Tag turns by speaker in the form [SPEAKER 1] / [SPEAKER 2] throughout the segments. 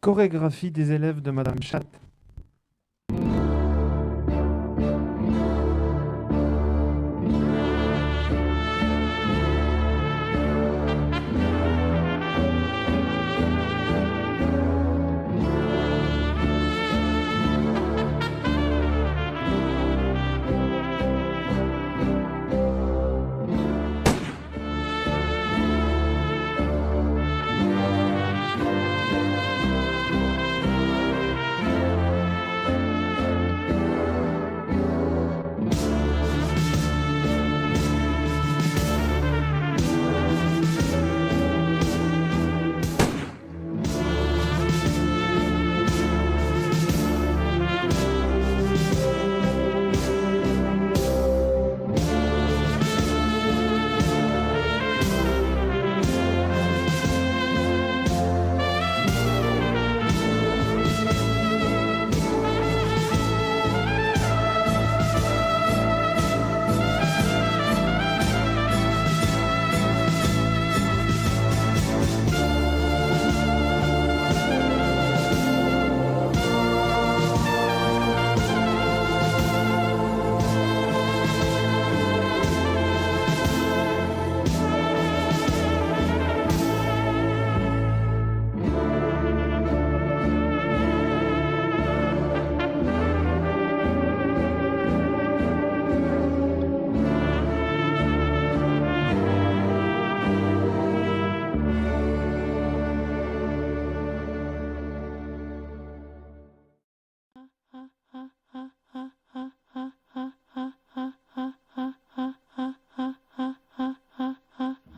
[SPEAKER 1] Chorégraphie des élèves de Madame Chatte.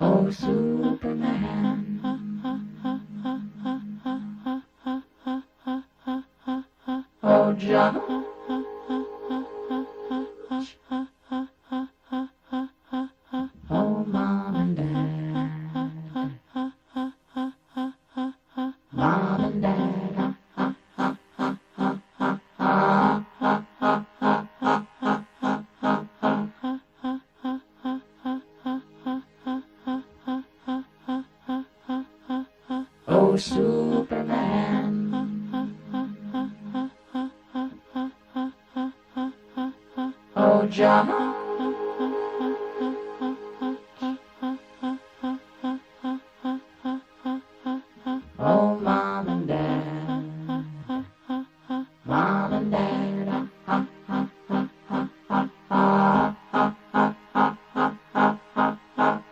[SPEAKER 2] Oh, Superman. Oh, John. Oh, Mom and Dad. Mom and Dad. Oh, Superman. Oh, John. Oh, Mom and Dad. Mom and Dad.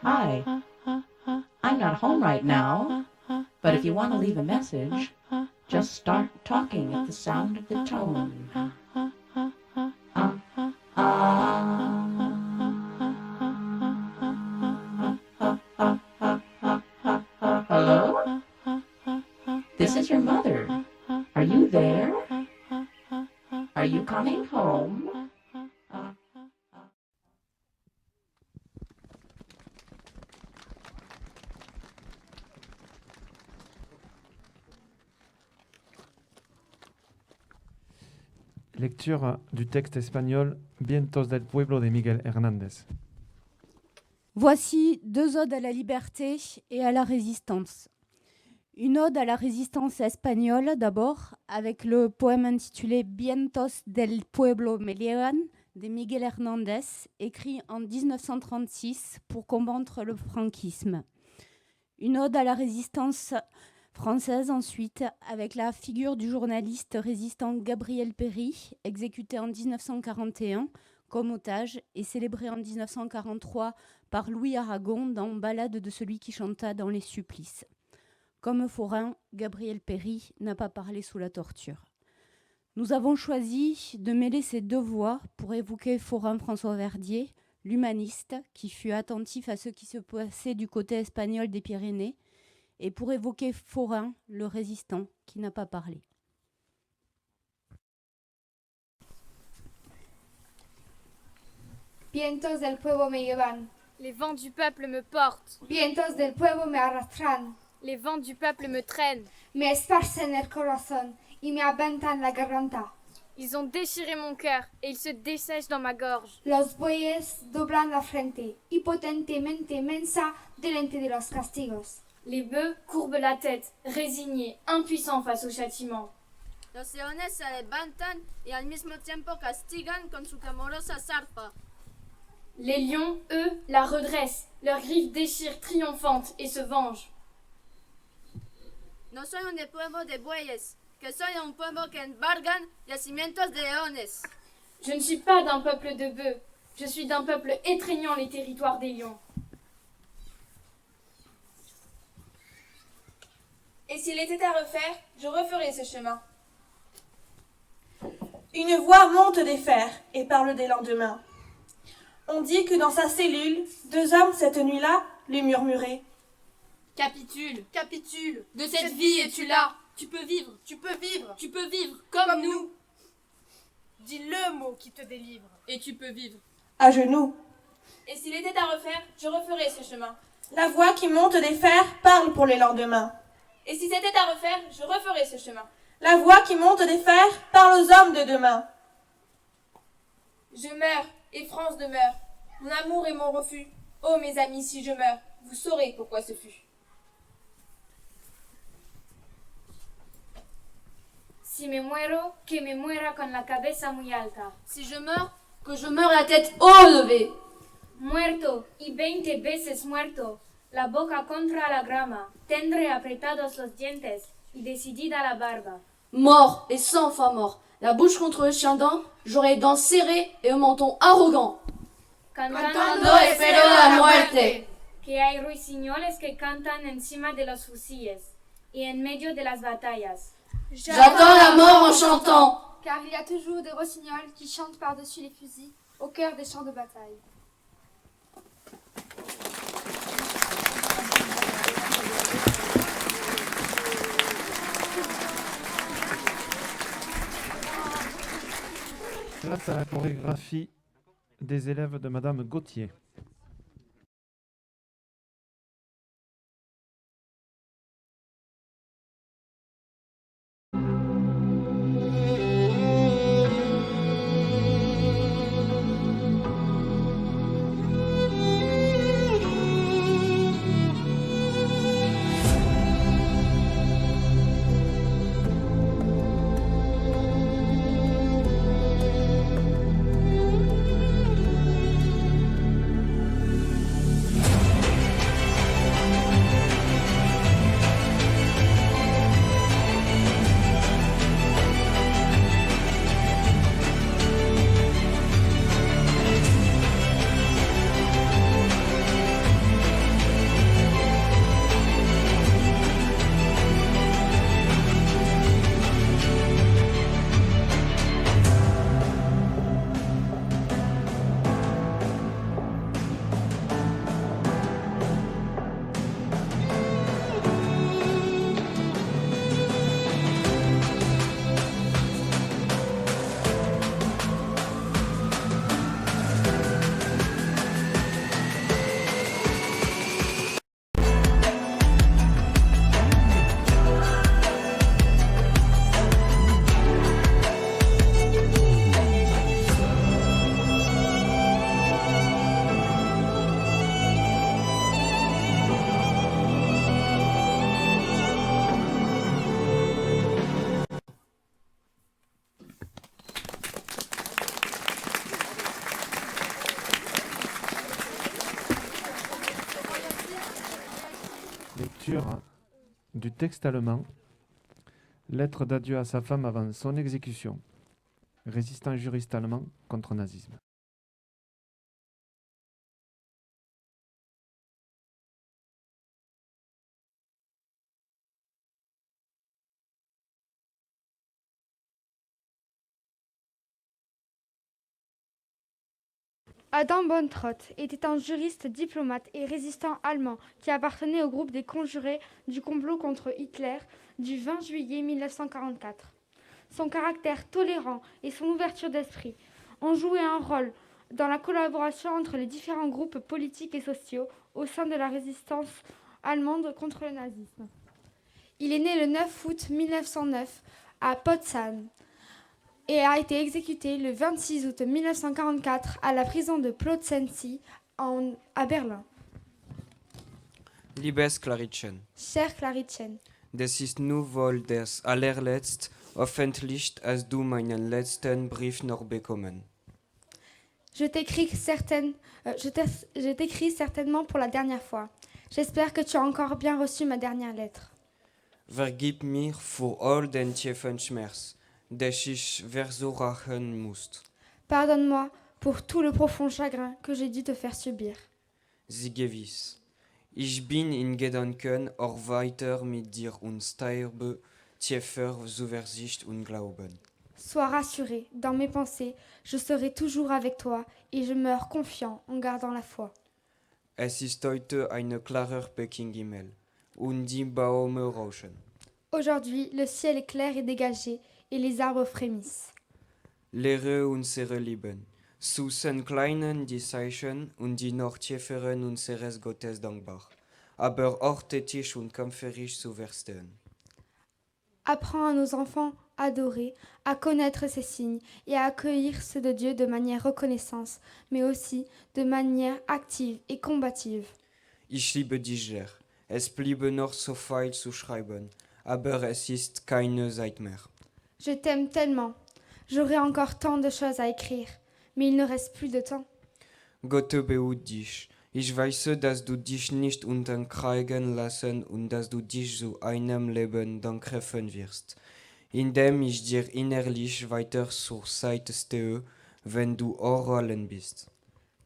[SPEAKER 2] Hi. I'm not home right now, but if you want to leave a message, just start talking at the sound of the tone. Hello? This is your mother. Are you there? Are you coming home?
[SPEAKER 1] Lecture du texte espagnol Vientos del pueblo de Miguel Hernández.
[SPEAKER 3] Voici deux odes à la liberté et à la résistance. Une ode à la résistance espagnole d'abord, avec le poème intitulé Vientos del pueblo me llevan de Miguel Hernández, écrit en 1936 pour combattre le franquisme. Une ode à la résistance française ensuite, avec la figure du journaliste résistant Gabriel Péri, exécuté en 1941 comme otage et célébré en 1943 par Louis Aragon dans Ballade de celui qui chanta dans les supplices. Comme forain, Gabriel Péri n'a pas parlé sous la torture. Nous avons choisi de mêler ces deux voix pour évoquer forain François Verdier, l'humaniste qui fut attentif à ce qui se passait du côté espagnol des Pyrénées, et pour évoquer forain, le résistant qui n'a pas parlé.
[SPEAKER 4] Vientos del pueblo me llevan.
[SPEAKER 5] Les vents du peuple me portent.
[SPEAKER 4] Vientos del pueblo me arrastran.
[SPEAKER 5] Les vents du peuple me traînent.
[SPEAKER 4] Me esparcen el corazón y me aventan la garganta.
[SPEAKER 5] Ils ont déchiré mon cœur et ils se dessèchent dans ma gorge.
[SPEAKER 4] Los bueyes doblan la frente y potentemente mensa delante de los castigos.
[SPEAKER 5] Les bœufs courbent la tête, résignés, impuissants face au châtiment.
[SPEAKER 6] Los leones se levantan y al mismo tiempo castigan con su clamorosa zarpa.
[SPEAKER 5] Les lions, eux, la redressent, leurs griffes déchirent triomphantes et se vengent.
[SPEAKER 6] No soy un pueblo de bueyes, que soy un pueblo que embargan yacimientos de leones.
[SPEAKER 5] Je ne suis pas d'un peuple de bœufs, je suis d'un peuple étreignant les territoires des lions.
[SPEAKER 7] Et s'il était à refaire, je referais ce chemin. Une voix monte des fers et parle des lendemains. On dit que dans sa cellule, 2 hommes cette nuit-là lui murmuraient.
[SPEAKER 6] Capitule, capitule, de cette vie es-tu là? Tu peux vivre, tu peux vivre, tu peux vivre comme nous.
[SPEAKER 7] Dis le mot qui te délivre.
[SPEAKER 6] Et tu peux vivre.
[SPEAKER 7] À genoux. Et s'il était à refaire, je referais ce chemin. La voix qui monte des fers parle pour les lendemains. Et si c'était à refaire, je referais ce chemin. La voix qui monte des fers parle aux hommes de demain. Je meurs, et France demeure. Mon amour est mon refus. Oh mes amis, si je meurs, vous saurez pourquoi ce fut.
[SPEAKER 5] Si me muero, que me muera con la cabeza muy alta.
[SPEAKER 6] Si je meurs, que je meure la tête haut levée.
[SPEAKER 5] Muerto, y 20 veces muerto, la boca contra la grama, tendré apretados los dientes y decidida la barba.
[SPEAKER 6] Mort et 100 fois mort, la bouche contre le chien dent, j'aurai les dents serrées et un menton arrogant.
[SPEAKER 5] Cantando
[SPEAKER 6] espero la muerte.
[SPEAKER 5] Que hay ruiseñores que cantan encima de los fusiles y en medio de las batallas.
[SPEAKER 6] J'attends la mort en chantant.
[SPEAKER 4] Car il y a toujours des rossignols qui chantent par-dessus les fusils, au cœur des champs de bataille.
[SPEAKER 1] Place à la chorégraphie des élèves de Madame Gauthier. Lecture du texte allemand. Lettre d'adieu à sa femme avant son exécution. Résistant juriste allemand contre nazisme.
[SPEAKER 8] Adam Bontrott était un juriste, diplomate et résistant allemand qui appartenait au groupe des conjurés du complot contre Hitler du 20 juillet 1944. Son caractère tolérant et son ouverture d'esprit ont joué un rôle dans la collaboration entre les différents groupes politiques et sociaux au sein de la résistance allemande contre le nazisme. Il est né le 9 août 1909 à Potsdam et a été exécuté le 26 août 1944 à la prison de Plötzensee à Berlin.
[SPEAKER 9] Liebes Claritchen,
[SPEAKER 8] Cher Claritchen,
[SPEAKER 9] des ist nur wohl des allerletzt, hoffentlich hast du meinen letzten Brief noch bekommen.
[SPEAKER 8] je t'écris certainement pour la dernière fois. J'espère que tu as encore bien reçu ma dernière lettre.
[SPEAKER 9] Vergib mir für all den tiefen Schmerz, des ich verursachen musst.
[SPEAKER 8] Pardonne-moi pour tout le profond chagrin que j'ai dû te faire subir.
[SPEAKER 9] Sie gewiss. Ich bin in Gedanken auch weiter mit dir und sterbe tiefer Zuversicht und Glauben.
[SPEAKER 8] Sois rassuré, dans mes pensées, je serai toujours avec toi et je meurs confiant en gardant la foi.
[SPEAKER 9] Es ist heute eine klare Peking-Himmel und die Bäume rauschen.
[SPEAKER 8] Aujourd'hui, le ciel est clair et dégagé et les arbres frémissent.
[SPEAKER 9] Lehre unsere Lieben, zu den Kleinen die Zeichen und die noch tieferen unseres Gottes dankbar, aber auch tätig und kämpferisch zu verstehen.
[SPEAKER 8] Apprends à nos enfants à adorer, à connaître ces signes et à accueillir ceux de Dieu de manière reconnaissance, mais aussi de manière active et combative.
[SPEAKER 9] Ich liebe dich sehr. Es bliebe noch so viel zu schreiben, aber es ist keine Zeit mehr.
[SPEAKER 8] Je t'aime tellement. J'aurai encore tant de choses à écrire, mais il ne reste plus de temps.
[SPEAKER 9] Gott behüt dich. Ich weiß, dass du dich nicht unterkriegen lassen und dass du dich zu einem Leben danken wirst, indem ich dir innerlich weiter zur Seite stehe, wenn du erholen bist.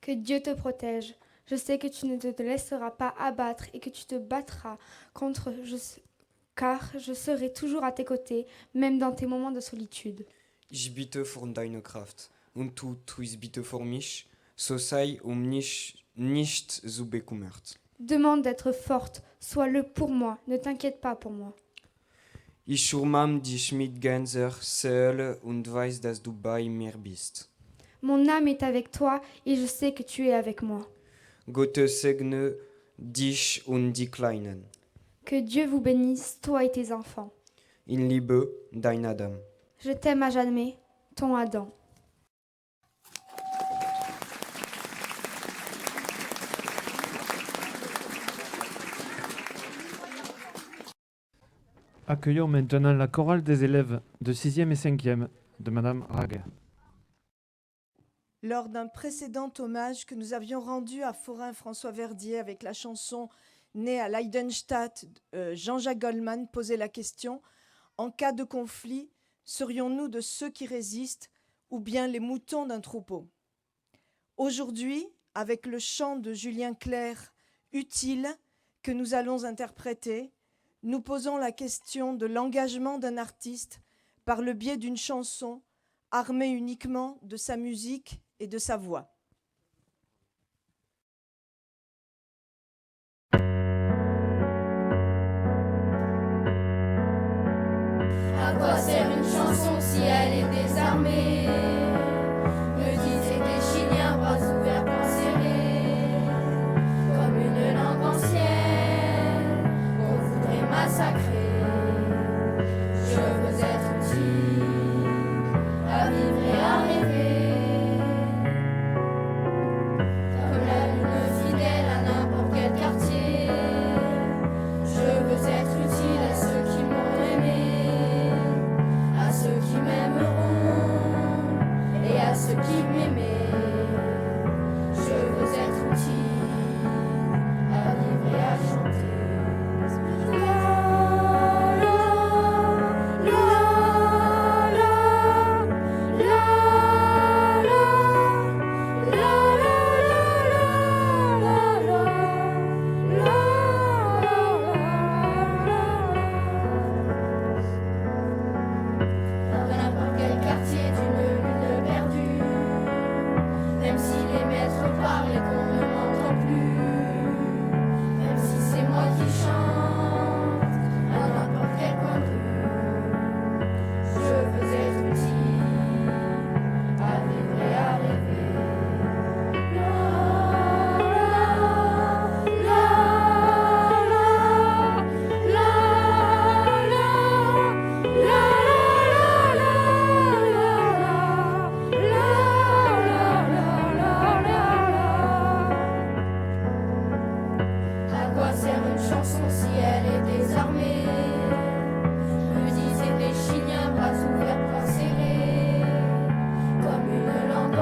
[SPEAKER 8] Que Dieu te protège. Je sais que tu ne te laisseras pas abattre et que tu te battras car je serai toujours à tes côtés, même dans tes moments de solitude.
[SPEAKER 9] Ich bitte für deine Kraft und du tust bitte für mich, so sei nicht so bekümmert.
[SPEAKER 8] Demande d'être forte, sois-le pour moi, ne t'inquiète pas pour moi.
[SPEAKER 9] Ich umarme dich mit ganzer Seele und weiß, dass du bei mir bist.
[SPEAKER 8] Mon âme est avec toi et je sais que tu es avec moi.
[SPEAKER 9] Gott segne dich und die Kleinen.
[SPEAKER 8] Que Dieu vous bénisse, toi et tes enfants.
[SPEAKER 9] In Liebe, dein Adam.
[SPEAKER 8] Je t'aime à jamais, ton Adam.
[SPEAKER 1] Accueillons maintenant la chorale des élèves de 6e et 5e de Madame Rague.
[SPEAKER 10] Lors d'un précédent hommage que nous avions rendu à Forain François Verdier avec la chanson née à Leidenstadt, Jean-Jacques Goldman posait la question: en cas de conflit, serions-nous de ceux qui résistent ou bien les moutons d'un troupeau? Aujourd'hui, avec le chant de Julien Clerc, Utile, que nous allons interpréter, nous posons la question de l'engagement d'un artiste par le biais d'une chanson armée uniquement de sa musique et de sa voix.
[SPEAKER 5] À quoi sert une chanson si elle est désarmée? Me disaient des Chiliens, bras ouverts, poings serrés, comme une langue ancienne qu'on voudrait massacrer. Je veux être utile à vivre et à rêver, comme la lune fidèle à n'importe quel quartier. Je veux être utile à ceux qui m'ont aimé, à ceux qui m'aimeront.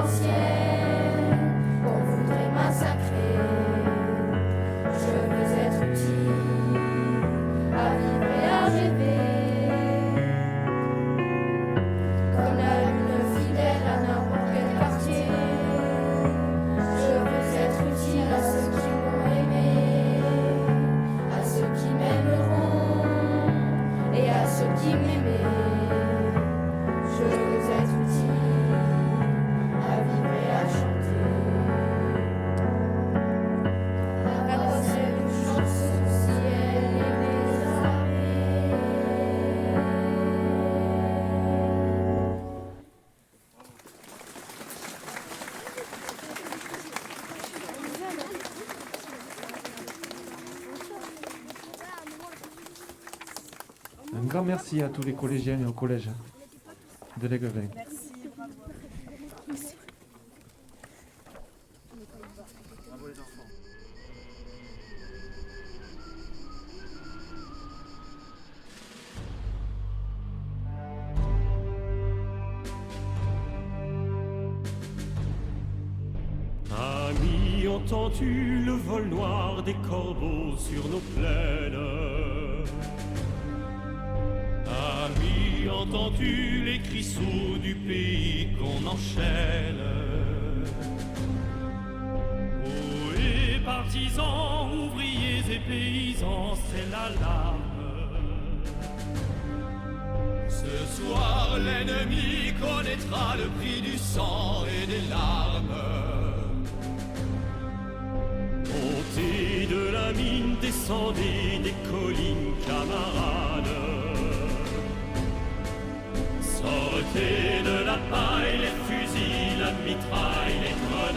[SPEAKER 5] l'ancienne qu'on voudrait massacrer. Je veux être utile à vivre et à rêver, comme la lune fidèle à n'importe quel quartier. Je veux être utile à ceux qui m'ont aimé, à ceux qui m'aimeront et à ceux qui m'aimaient. Je veux être utile à vivre et à chanter. À quoi sert une chanson si elle est désarmée?
[SPEAKER 1] Un grand merci à tous les collégiens et au collège de l'Aiguevin.
[SPEAKER 11] Amis, entends-tu le vol noir des corbeaux sur nos plaines? Amis, entends-tu les cris sourds du pays qu'on enchaîne? Ohé, partisans, ouvriers et paysans, c'est l'alarme. Ce soir, l'ennemi connaîtra le prix du sang et des larmes. Montez de la mine, descendez des collines, camarades. Sortez de la paille, les fusils, la mitraille, les grenades.